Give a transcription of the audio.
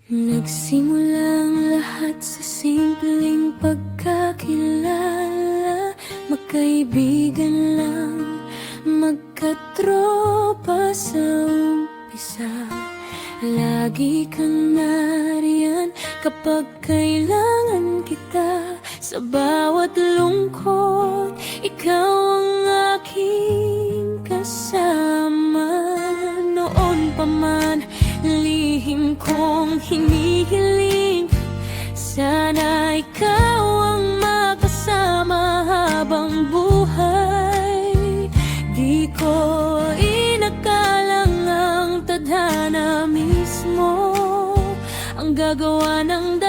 Nagsimulang lahat sa simpleng pagkakilala. Magkaibigan lang, magkatropa sa umpisa. Lagi kang nariyan kapag kailangan kita. Sa bawat lungkot, ikaw ang aking kasama. Noon pa man, lihim kong hinihiling, sana ikaw ang makasama habang buhay. Di ko inakalang ang tadhana mismo ang gagawa ng